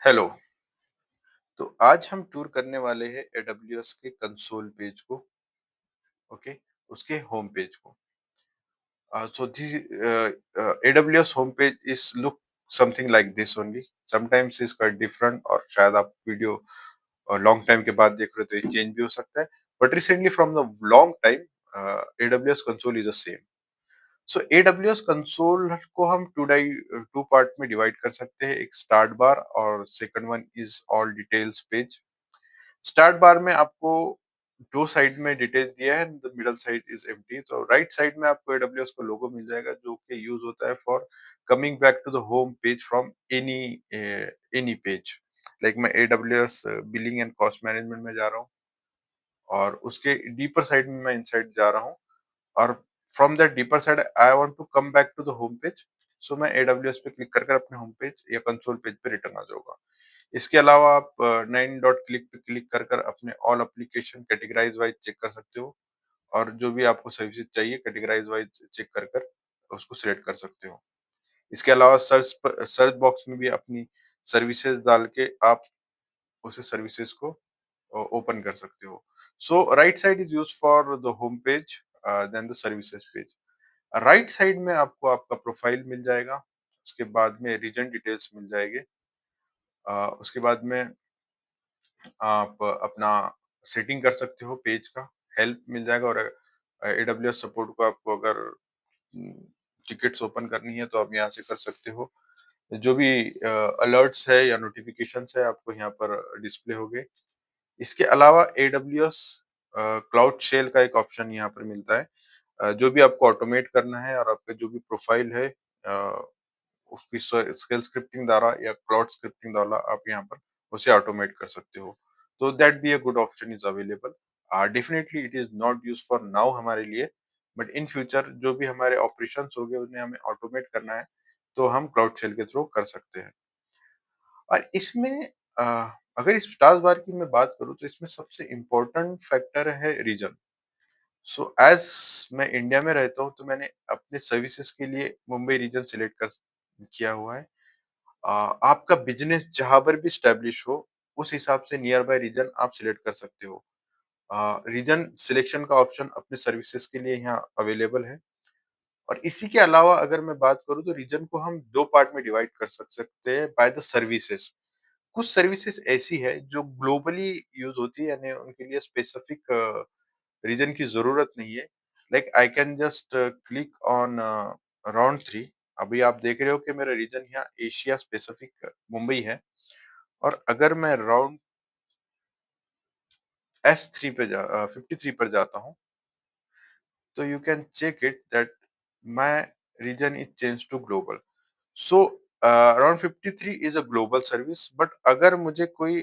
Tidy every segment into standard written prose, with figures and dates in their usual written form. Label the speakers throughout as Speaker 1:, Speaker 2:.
Speaker 1: Hello. तो आज हम टूर करने वाले हैं एडब्ल्यूएस के कंसोल पेज को। ओके, उसके होम पेज को। So this AWS home page is look something like this only. Sometimes is quite different और शायद आप वीडियो लॉन्ग टाइम के बाद देख रहे हो तो ये चेंज भी हो सकता है। But recently from the long time AWS console is the same. So AWS console को हम टू पार्ट में डिवाइड कर सकते हैं। एक स्टार्ट बार और second one is all details page. Start bar में आपको दो साइड में डिटेल्स दिया है, the middle side is empty. तो राइट साइड में आपको एडब्ल्यूएस का लोगो मिल जाएगा जो कि यूज होता है for coming back to the home page from any any page. Like मैं AWS billing and cost management में जा रहा हूँ और उसके डीपर साइड में मैं इनसाइड जा रहा हूँ और from that deeper side I want to come back to the home page. So मैं एडब्ल्यूएस पे क्लिक कर अपने होम पेज या कंसोल पेज पे रिटर्न आ जाऊंगा। इसके अलावा आप 9 डॉट क्लिक पे क्लिक कर अपने all application categorize wise check कर सकते हो और जो भी आपको सर्विसेज चाहिए कैटेगराइज वाइज चेक कर उसको सिलेक्ट कर सकते हो। इसके अलावा सर्च बॉक्स में भी अपनी सर्विसेज डाल के आप उसे सर्विसेज को ओपन कर सकते हो। So right side is used for the home page then the services page. Right side में आपको आपका प्रोफाइल मिल जाएगा, उसके बाद में रीजन डिटेल्स मिल जाएंगे। उसके बाद में आप अपना सेटिंग कर सकते हो पेज का, हेल्प मिल जाएगा और एडब्ल्यूएस सपोर्ट को आपको अगर टिकट्स ओपन करनी है तो आप यहाँ से कर सकते हो। जो भी अलर्ट्स है या नोटिफिकेशंस है आपको यहाँ पर डिस्प्ले होंगे। इसके अलावा एडब्ल्यूएस क्लाउड शेल का एक ऑप्शन यहाँ पर मिलता है। जो भी आपको ऑटोमेट करना है और आपका जो भी प्रोफाइल है उसकी स्केल स्क्रिप्टिंग द्वारा या क्लाउड स्क्रिप्टिंग द्वारा आप यहाँ पर उसे ऑटोमेट कर सकते हो। तो that be a good option is available. Definitely it is not use for now हमारे लिए, बट इन फ्यूचर जो भी हमारे ऑपरेशंस हो गए उन्हें हमें ऑटोमेट करना है तो हम क्लाउड शेल के थ्रू कर सकते हैं। और इसमें अ, अगर इस टास्क बार की मैं बात करूँ तो इसमें सबसे इम्पोर्टेंट फैक्टर है रीजन। सो एज मैं इंडिया में रहता हूँ तो मैंने अपने सर्विसेज के लिए मुंबई रीजन सिलेक्ट कर किया हुआ है। आपका बिजनेस जहां पर भी स्टैब्लिश हो उस हिसाब से नियर बाय रीजन आप सिलेक्ट कर सकते हो। रीजन सिलेक्शन का ऑप्शन अपने सर्विसेज के लिए यहाँ अवेलेबल है। और इसी के अलावा अगर मैं बात करूँ तो रीजन को हम दो पार्ट में डिवाइड कर सकते हैं बाय द सर्विसेज। कुछ सर्विसेज ऐसी है जो ग्लोबली यूज होती है यानी उनके लिए स्पेसिफिक रीजन की जरूरत नहीं है। Like I can just click on round three. अभी आप देख रहे हो कि मेरा रीजन यहाँ एशिया स्पेसिफिक मुंबई है। और अगर मैं राउंड S3 पे 53 पर जाता हूँ तो you can check it that my region is change to global. So around 53 is a global service, but अगर मुझे कोई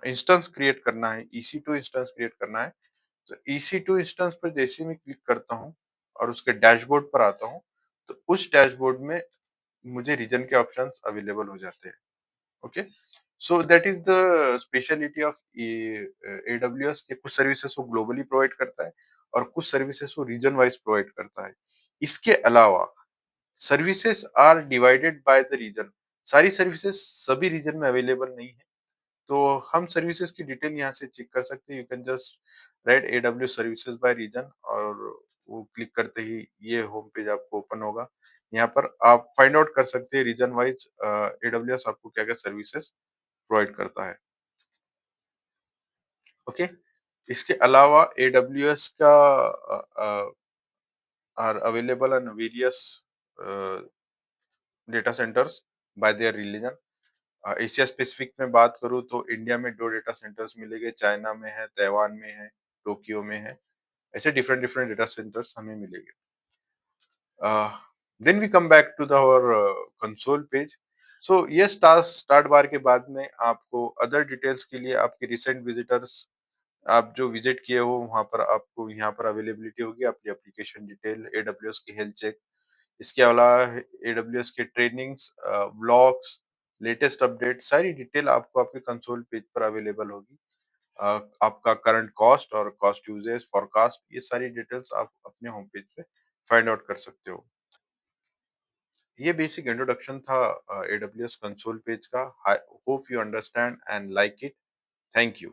Speaker 1: इंस्टेंस क्रिएट करना है, EC2 इंस्टेंस क्रिएट करना है, तो EC2 इंस्टेंस पर जैसे ही मैं क्लिक करता हूँ और उसके डैशबोर्ड पर आता हूँ तो उस डैशबोर्ड में मुझे रीजन के ऑप्शंस अवेलेबल हो जाते हैं। Okay, so that is the speciality of AWS के कुछ सर्विसेज वो ग्लोबली प्रोवाइड करता है और कुछ सर्विसेज वो रीजन वाइज प्रोवाइड करता है। इसके अलावा services are divided by the region. सारी सर्विसेज सभी रीजन में अवेलेबल नहीं है, तो हम सर्विसेज की डिटेल यहाँ से चेक कर सकते हैं। You can just write AWS services by region और वो क्लिक करते ही ये होम पेज आपको ओपन होगा। यहाँ पर आप फाइंड आउट कर सकते हैं रीजन वाइज AWS आपको क्या क्या सर्विसेज प्रोवाइड करता है। ओके, इसके अलावा AWS का are available on various data centres by their region. Asia specific में बात करूँ तो इंडिया में 2 डेटा सेंटर्स मिलेंगे, चाइना में है, ताइवान में है, टोक्यो में है। ऐसे डिफरेंट डिफरेंट डेटा सेंटर्स हमें मिलेंगे। Then we come back to the our console page. So ये स्टार्ट बार के बाद में आपको अदर डिटेल्स के लिए आपके रिसेंट विजिटर्स, आप जो विजिट किए हो वहाँ पर आपको यहाँ पर अवेलेबिलिटी होगी आपकी एप्लीकेशन डिटेल, AWS की हेल्थ चेक। इसके अलावा AWS के ट्रेनिंग्स, व्लॉग्स, लेटेस्ट अपडेट सारी डिटेल आपको आपके कंसोल पेज पर अवेलेबल होगी। आपका करंट कॉस्ट और कॉस्ट यूजेस फोरकास्ट ये सारी डिटेल्स आप अपने होम पेज पे फाइंड आउट कर सकते हो। ये बेसिक इंट्रोडक्शन था AWS कंसोल पेज का। I hope you understand and like it. Thank you.